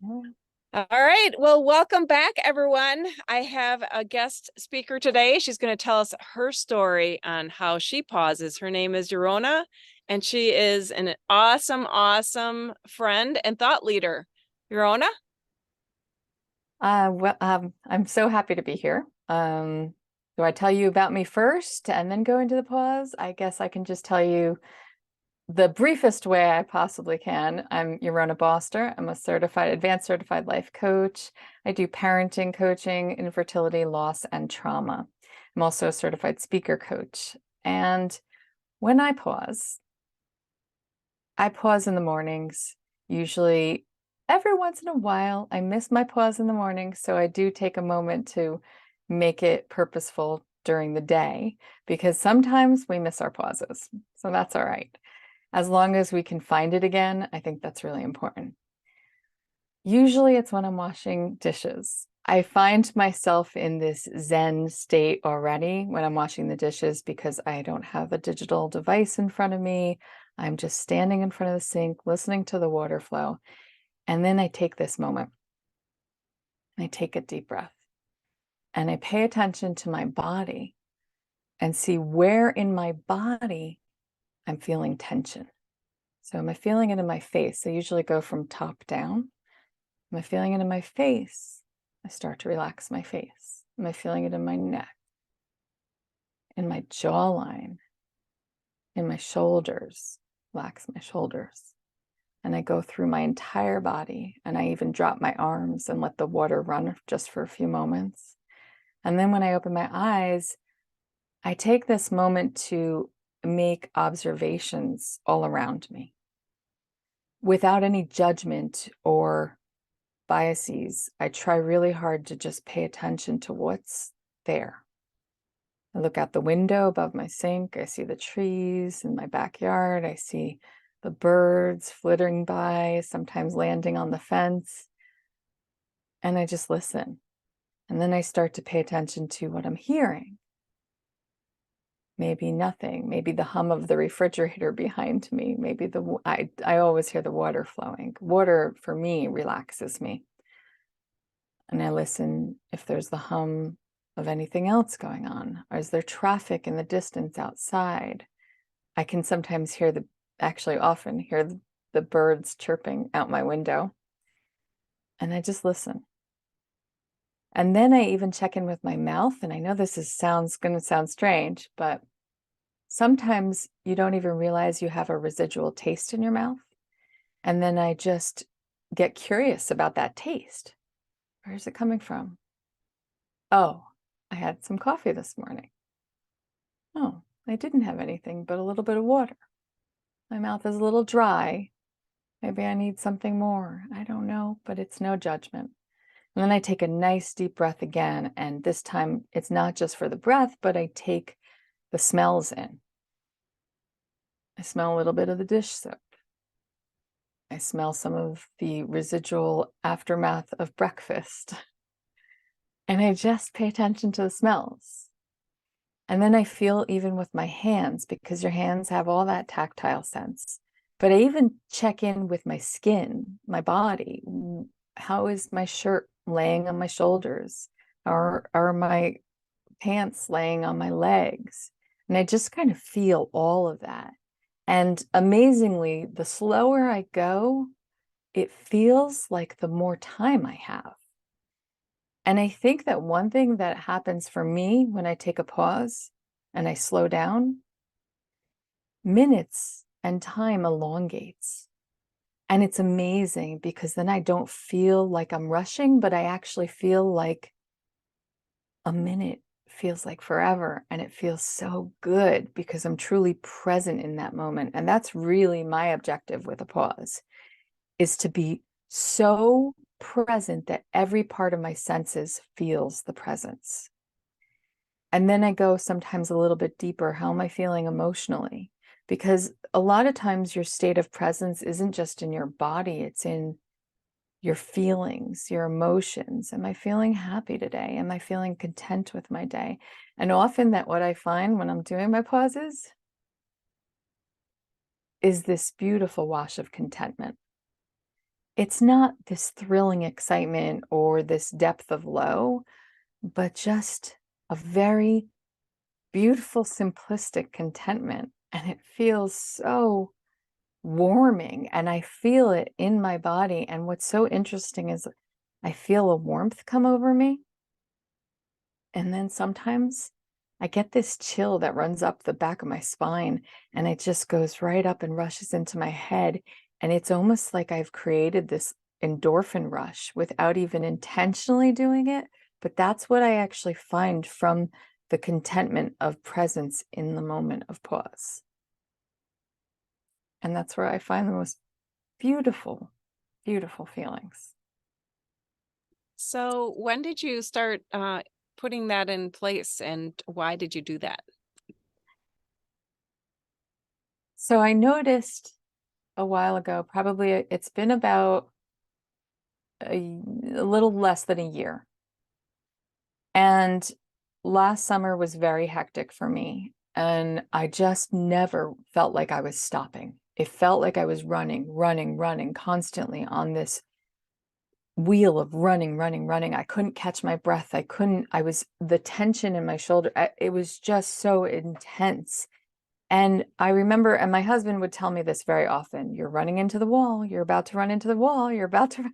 All right. Well, welcome back, everyone. I have a guest speaker today. She's going to tell us her story on how she pauses. Her name is Yarona, and she is an awesome, awesome friend and thought leader. Yarona? I'm so happy to be here. Do I tell you about me first and then go into the pause? I guess I can just tell you the briefest way I possibly can. I'm Yarona Boster. I'm a advanced certified life coach. I do parenting coaching, infertility, loss, and trauma. I'm also a certified speaker coach. And when I pause in the mornings, usually every once in a while. I miss my pause in the morning, so I do take a moment to make it purposeful during the day because sometimes we miss our pauses. So that's all right. As long as we can find it again, I think that's really important. Usually it's when I'm washing dishes. I find myself in this Zen state already when I'm washing the dishes because I don't have a digital device in front of me. I'm just standing in front of the sink, listening to the water flow. And then I take this moment. I take a deep breath and I pay attention to my body and see where in my body I'm feeling tension. So am I feeling it in my face? I usually go from top down. Am I feeling it in my face? I start to relax my face. Am I feeling it in my neck, in my jawline, in my shoulders? Relax my shoulders. And I go through my entire body, and I even drop my arms and let the water run just for a few moments. And then when I open my eyes, I take this moment to make observations all around me without any judgment or biases. I try really hard to just pay attention to what's there. I look out the window above my sink. I see the trees in my backyard. I see the birds flitting by, sometimes landing on the fence. And I just listen. And then I start to pay attention to what I'm hearing. Maybe nothing, maybe the hum of the refrigerator behind me, maybe I always hear the water flowing. Water for me relaxes me. And I listen if there's the hum of anything else going on, or is there traffic in the distance outside? I can sometimes actually often hear the birds chirping out my window. And I just listen. And then I even check in with my mouth. And I know this going to sound strange, but sometimes you don't even realize you have a residual taste in your mouth. And then I just get curious about that taste. Where is it coming from? Oh, I had some coffee this morning. Oh, I didn't have anything but a little bit of water. My mouth is a little dry. Maybe I need something more. I don't know, but it's no judgment. And then I take a nice deep breath again. And this time it's not just for the breath, but I take the smells in. I smell a little bit of the dish soap. I smell some of the residual aftermath of breakfast. And I just pay attention to the smells. And then I feel even with my hands, because your hands have all that tactile sense. But I even check in with my skin, my body. How is my shirt laying on my shoulders? Or are my pants laying on my legs? And I just kind of feel all of that. And amazingly, the slower I go, it feels like the more time I have. And I think that one thing that happens for me when I take a pause and I slow down, minutes and time elongates. And it's amazing because then I don't feel like I'm rushing, but I actually feel like a minute feels like forever. And it feels so good because I'm truly present in that moment. And that's really my objective with a pause, is to be so present that every part of my senses feels the presence. And then I go sometimes a little bit deeper. How am I feeling emotionally? Because a lot of times your state of presence isn't just in your body, it's in your feelings, your emotions. Am I feeling happy today? Am I feeling content with my day? And often that what I find when I'm doing my pauses is this beautiful wash of contentment. it's not this thrilling excitement or this depth of low, but just a very beautiful, simplistic contentment. And it feels so warming, and I feel it in my body. And what's so interesting is I feel a warmth come over me. And then sometimes I get this chill that runs up the back of my spine, and it just goes right up and rushes into my head. And it's almost like I've created this endorphin rush without even intentionally doing it. But that's what I actually find from the contentment of presence in the moment of pause. And that's where I find the most beautiful, beautiful feelings. So when did you start putting that in place, and why did you do that? So I noticed a while ago, probably it's been about a little less than a year. And last summer was very hectic for me. And I just never felt like I was stopping. It felt like I was running, running, running constantly on this wheel of running, running, running. I couldn't catch my breath. The tension in my shoulder, it was just so intense. And I remember, and my husband would tell me this very often, you're running into the wall, you're about to run into the wall, you're about to.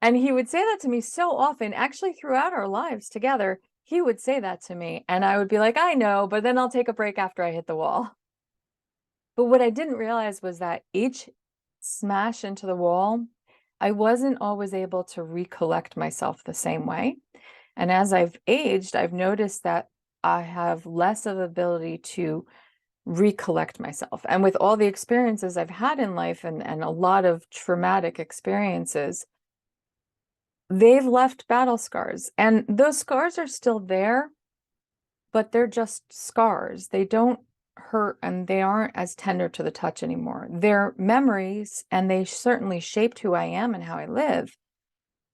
And he would say that to me so often, actually throughout our lives together. He would say that to me, and I would be like, I know, but then I'll take a break after I hit the wall. But what I didn't realize was that each smash into the wall, I wasn't always able to recollect myself the same way. And as I've aged, I've noticed that I have less of ability to recollect myself. And with all the experiences I've had in life and a lot of traumatic experiences, they've left battle scars. And those scars are still there, but they're just scars. They don't hurt and they aren't as tender to the touch anymore. They're memories, and they certainly shaped who I am and how I live,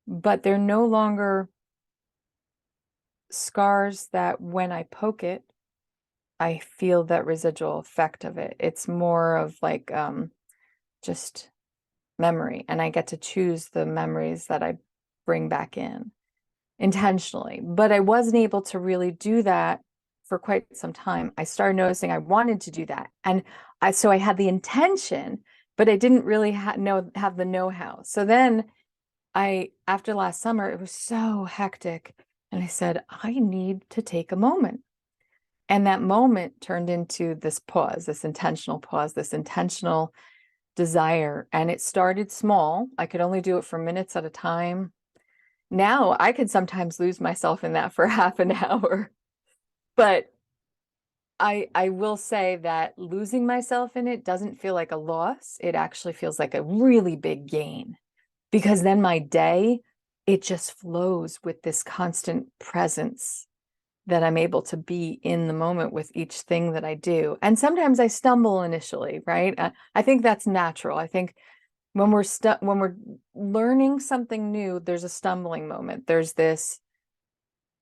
but they're no longer scars that when I poke it, I feel that residual effect of it. It's more of like just memory, and I get to choose the memories that I bring back in intentionally. But I wasn't able to really do that for quite some time. I started noticing I wanted to do that. And so I had the intention, but I didn't really have the know-how. So then after last summer, it was so hectic. And I said, I need to take a moment. And that moment turned into this pause, this intentional pause, this intentional desire. And it started small. I could only do it for minutes at a time. Now I could sometimes lose myself in that for half an hour. But I will say that losing myself in it doesn't feel like a loss. It actually feels like a really big gain, because then my day, it just flows with this constant presence that I'm able to be in the moment with each thing that I do. And sometimes I stumble initially, right? I think that's natural. I think when we're learning something new, there's a stumbling moment. There's this,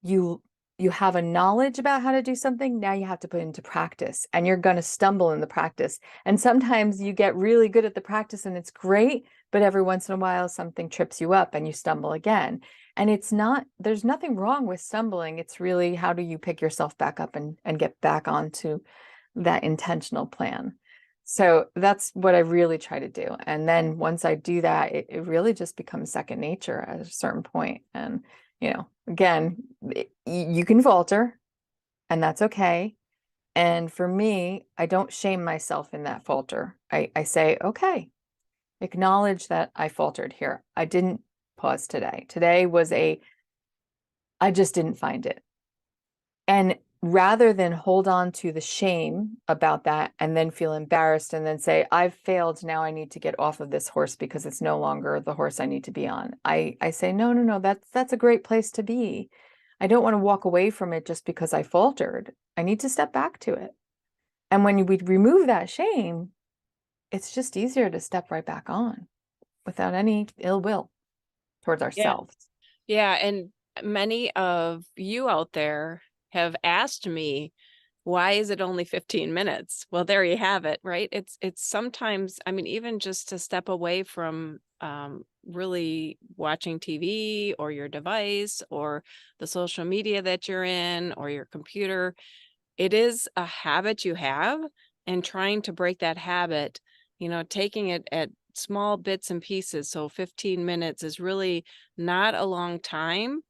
you you have a knowledge about how to do something, now you have to put it into practice, and you're going to stumble in the practice. And sometimes you get really good at the practice and it's great, but every once in a while something trips you up and you stumble again. And there's nothing wrong with stumbling. It's really, how do you pick yourself back up and get back onto that intentional plan? So that's what I really try to do. And then once I do that, it really just becomes second nature at a certain point. And, again, you can falter, and that's okay. And for me, I don't shame myself in that falter. I say, okay, acknowledge that I faltered here. I didn't pause today. I just didn't find it. And rather than hold on to the shame about that and then feel embarrassed and then say, I've failed, now I need to get off of this horse because it's no longer the horse I need to be on. I say, no, that's a great place to be. I don't want to walk away from it just because I faltered. I need to step back to it. And when we remove that shame, it's just easier to step right back on without any ill will towards Yeah. ourselves. Yeah. And many of you out there have asked me, why is it only 15 minutes? Well, there you have it, right? It's sometimes, I mean, even just to step away from really watching TV or your device or the social media that you're in or your computer, it is a habit you have, and trying to break that habit, taking it at small bits and pieces. So 15 minutes is really not a long time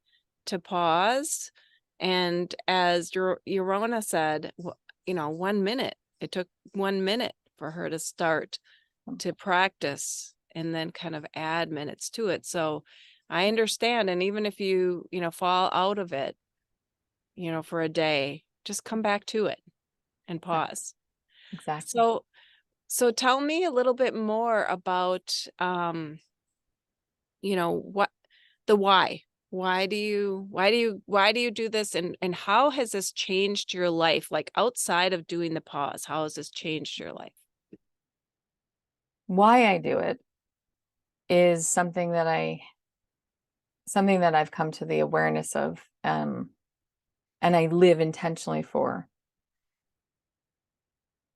to pause. And as Yorona said, 1 minute. It took 1 minute for her to start to practice and then kind of add minutes to it. So I understand. And even if you fall out of it, for a day, just come back to it and pause. Exactly. So tell me a little bit more about what the why. Why do you do this, and how has this changed your life? Like outside of doing the pause, how has this changed your life? Why I do it is something that I've come to the awareness of, and I live intentionally for.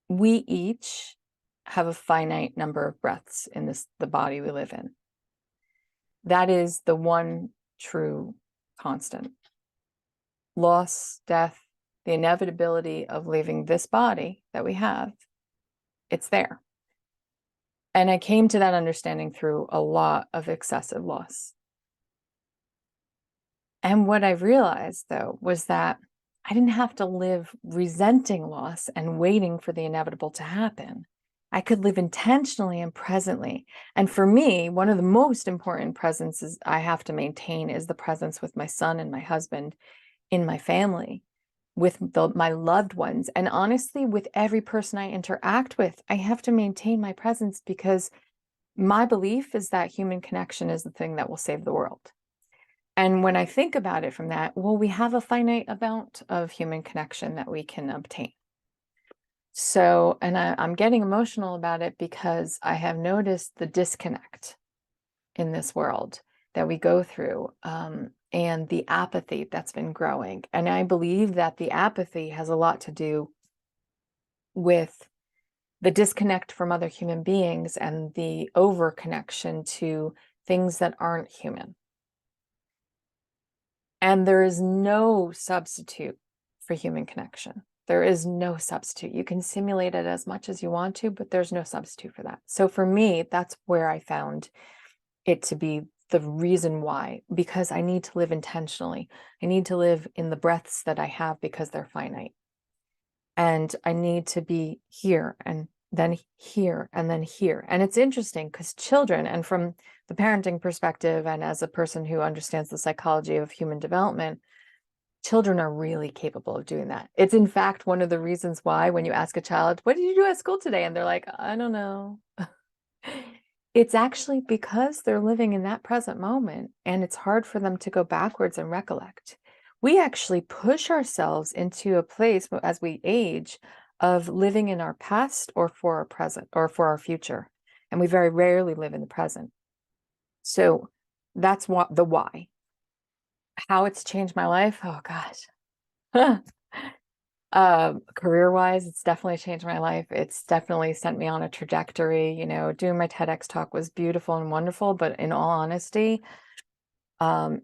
We each have a finite number of breaths in the body we live in. That is the one true constant. Loss, death, the inevitability of leaving this body that we have, it's there. And I came to that understanding through a lot of excessive loss. And what I realized, though, was that I didn't have to live resenting loss and waiting for the inevitable to happen. I could live intentionally and presently. And for me, one of the most important presences I have to maintain is the presence with my son and my husband, in my family, with my loved ones. And honestly, with every person I interact with, I have to maintain my presence, because my belief is that human connection is the thing that will save the world. And when I think about it from that, well, we have a finite amount of human connection that we can obtain. So, and I'm getting emotional about it because I have noticed the disconnect in this world that we go through, and the apathy that's been growing. And I believe that the apathy has a lot to do with the disconnect from other human beings and the over connection to things that aren't human. And there is no substitute for human connection. There is no substitute. You can simulate it as much as you want to, but there's no substitute for that. So for me, that's where I found it to be the reason why, because I need to live intentionally. I need to live in the breaths that I have because they're finite. And I need to be here and then here and then here. And it's interesting because children, and from the parenting perspective, and as a person who understands the psychology of human development, children are really capable of doing that. It's in fact one of the reasons why when you ask a child, what did you do at school today? And they're like, I don't know. It's actually because they're living in that present moment, and it's hard for them to go backwards and recollect. We actually push ourselves into a place as we age of living in our past or for our present or for our future. And we very rarely live in the present. So that's what the why. How it's changed my life. Oh gosh. Career-wise, it's definitely changed my life. It's definitely sent me on a trajectory. Doing my TEDx talk was beautiful and wonderful, but in all honesty,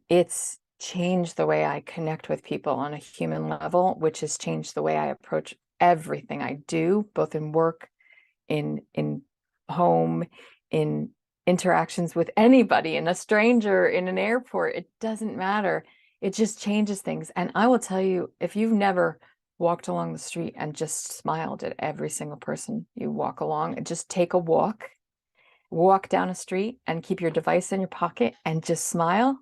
it's changed the way I connect with people on a human level, which has changed the way I approach everything I do, both in work, in home, in interactions with anybody, in a stranger, in an airport. It doesn't matter. It just changes things. And I will tell you, if you've never walked along the street and just smiled at every single person you walk along, and just take a walk down a street and keep your device in your pocket and just smile,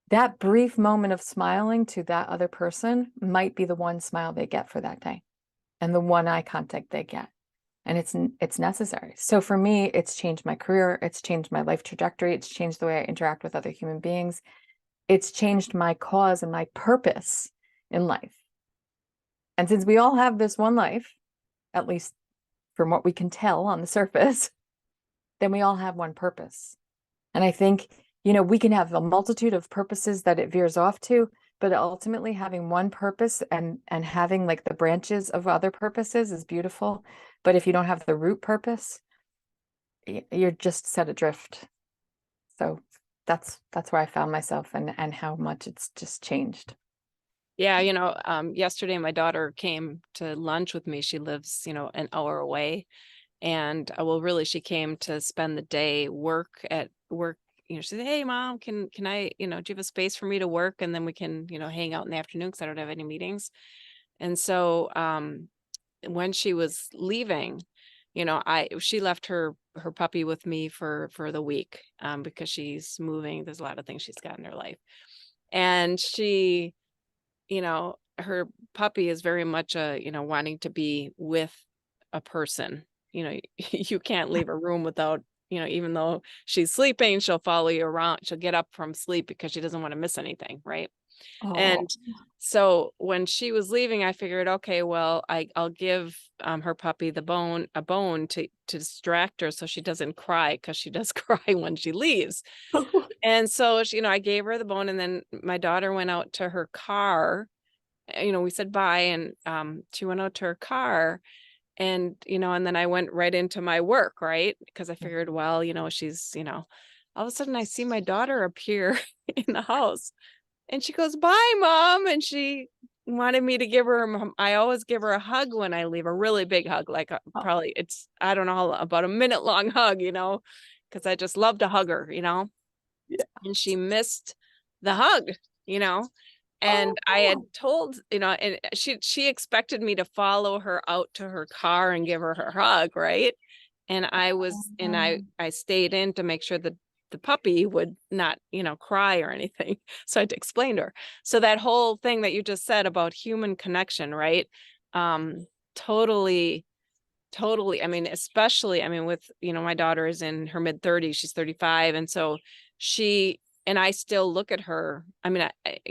that brief moment of smiling to that other person might be the one smile they get for that day and the one eye contact they get. And it's necessary. So for me, it's changed my career. It's changed my life trajectory. It's changed the way I interact with other human beings. It's changed my cause and my purpose in life. And since we all have this one life, at least from what we can tell on the surface, then we all have one purpose. And I think, we can have a multitude of purposes that it veers off to, but ultimately having one purpose and having like the branches of other purposes is beautiful. But if you don't have the root purpose, you're just set adrift. So that's where I found myself and how much it's just changed. Yeah, yesterday my daughter came to lunch with me. She lives, an hour away. And well, really, she came to spend the day at work. She said, "Hey, mom, can I, do you have a space for me to work, and then we can, hang out in the afternoon because I don't have any meetings." And so, when she was leaving, she left her puppy with me for the week, because she's moving. There's a lot of things she's got in her life, and her puppy is very much wanting to be with a person. You can't leave a room without, even though she's sleeping, she'll follow you around. She'll get up from sleep because she doesn't want to miss anything, right? Oh, And so when she was leaving, I figured, okay, well, I'll give her puppy a bone to distract her so she doesn't cry, because she does cry when she leaves. And so I gave her the bone, and then my daughter went out to her car. We said bye, and she went out to her car, and then I went right into my work, right? Because I figured, well, she's, all of a sudden I see my daughter appear in the house, and she goes, "Bye, mom." And she wanted me to give her, I always give her a hug when I leave, a really big hug, like probably I don't know, about a minute long hug, because I just love to hug her, yeah. and she missed the hug, you know. And I had Oh, told, and she expected me to follow her out to her car and give her hug, right? And I stayed in to make sure that the puppy would not, cry or anything. So I had to explain to her. So that whole thing that you just said about human connection, right? Totally, totally. I mean, especially, I mean, with, my daughter is in her mid 30s, she's 35. And so I still look at her. I mean,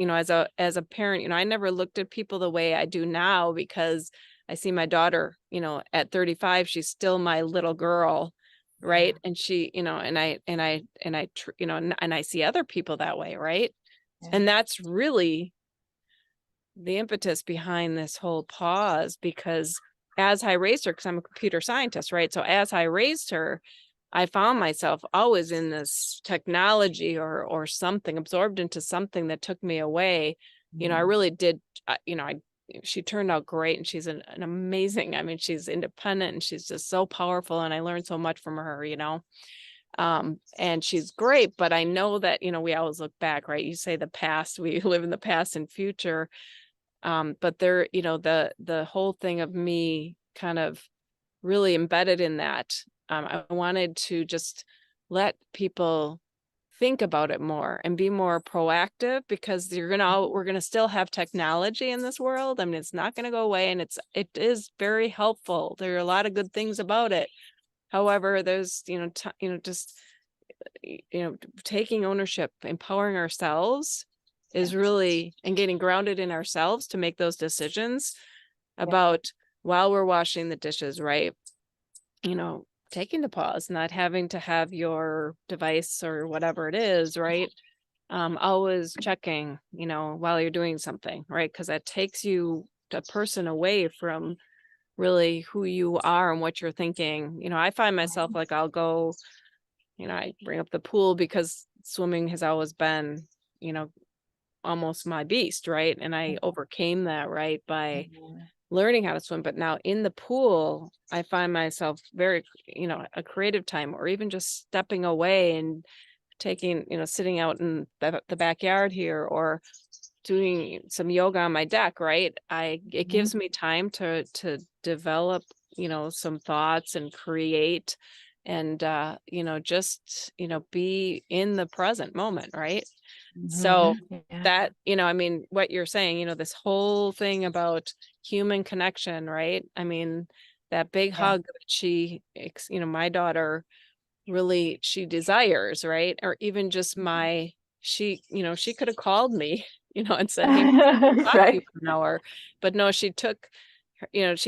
as a parent, I never looked at people the way I do now, because I see my daughter, at 35, she's still my little girl. yeah, Right. And she, and I see other people that way. Right. yeah, And that's really the impetus behind this whole pause, because as I raised her, because I'm a computer scientist, right? So as I raised her, I found myself always in this technology or something, absorbed into something that took me away. I mhm, really did, she turned out great, and she's an amazing, I mean, she's independent, and she's just so powerful, and I learned so much from her, and she's great. But I know that, we always look back, right? You say the past, we live in the past and future. But there, the whole thing of me kind of really embedded in that. I wanted to just let people think about it more and be more proactive, because we're gonna still have technology in this world. I mean, it's not gonna go away, and it is very helpful. There are a lot of good things about it. However, there's, just taking ownership, empowering ourselves yeah, is really, and getting grounded in ourselves to make those decisions yeah, about, while we're washing the dishes, right? Taking the pause, not having to have your device or whatever it is, right? Always checking, while you're doing something, right? Because that takes a person away from really who you are and what you're thinking. I find myself, like, I'll go, I bring up the pool because swimming has always been, you know, almost my beast, right? And I overcame that, right, by mhm, learning how to swim. But now in the pool, I find myself very, a creative time, or even just stepping away and taking, sitting out in the backyard here, or doing some yoga on my deck, right? It mhm, gives me time to develop, some thoughts and create, and just, be in the present moment, right? So mhm, yeah, that, I mean, what you're saying, this whole thing about human connection, right? I mean, that big yeah, hug that my daughter really, she desires, right? Or even just she could have called me, and said, "Hey, talk to you right. for an hour." But no, she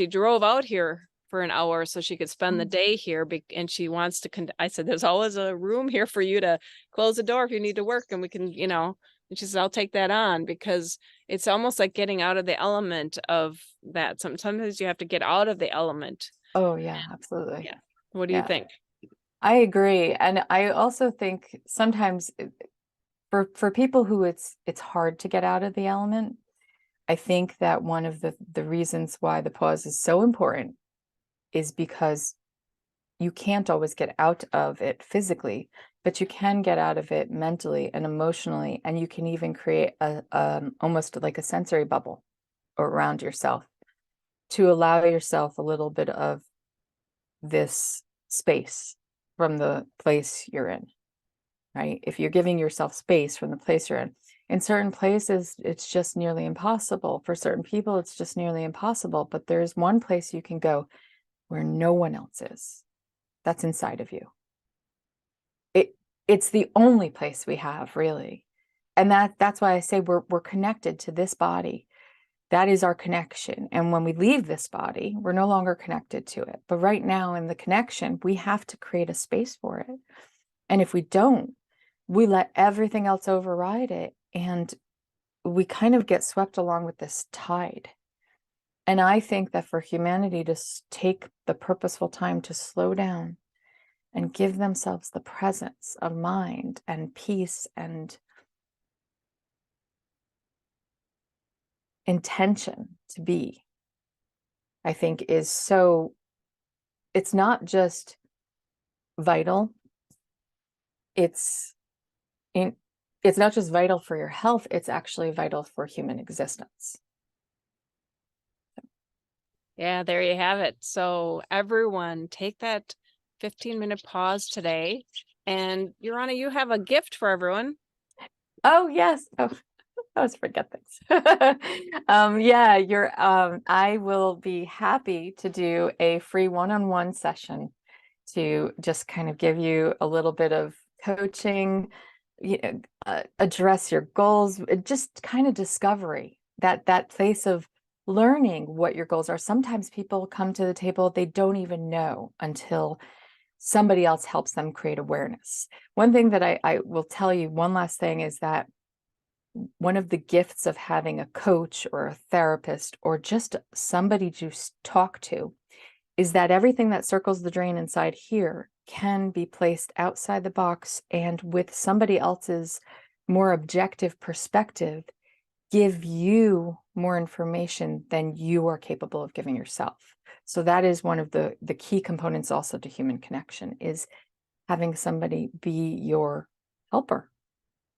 drove out here for an hour so she could spend the day here. And she wants to, I said, "There's always a room here for you to close the door if you need to work, and we can, And she says, I'll take that on, because it's almost like getting out of the element of that. Sometimes you have to get out of the element. Oh yeah, absolutely. Yeah. What do you Yeah, think? I agree. And I also think sometimes for people who it's hard to get out of the element, I think that one of the reasons why the pause is so important is because you can't always get out of it physically, but you can get out of it mentally and emotionally, and you can even create a almost like a sensory bubble around yourself to allow yourself a little bit of this space from the place you're in, right? If you're giving yourself space from the place you're in certain places, it's just nearly impossible. For certain people, it's just nearly impossible. But there's one place you can go where no one else is. That's inside of you. It's the only place we have, really. And that's why I say we're connected to this body. That is our connection. And when we leave this body, we're no longer connected to it. But right now in the connection, we have to create a space for it. And if we don't, we let everything else override it. And we kind of get swept along with this tide. And I think that for humanity to take the purposeful time to slow down and give themselves the presence of mind and peace and intention to be, I think is so, it's not just vital, it's in, it's not just vital for your health, it's actually vital for human existence. Yeah, there you have it. So everyone, take that 15-minute pause today. And Yarona, you have a gift for everyone. Oh yes. Oh, I always forget things. Yeah, I will be happy to do a free one-on-one session to just kind of give you a little bit of coaching, address your goals, just kind of discovery, that place of learning what your goals are. Sometimes people come to the table, they don't even know until somebody else helps them create awareness. One thing that I will tell you, one last thing, is that one of the gifts of having a coach or a therapist or just somebody to talk to is that everything that circles the drain inside here can be placed outside the box and with somebody else's more objective perspective, give you more information than you are capable of giving yourself. So that is one of the key components also to human connection, is having somebody be your helper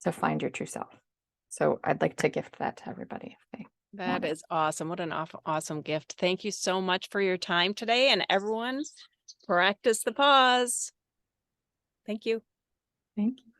to find your true self. So I'd like to gift that to everybody if they That want it. is awesome. What an awesome gift. Thank you so much for your time today. And everyone, practice the pause. Thank you. Thank you.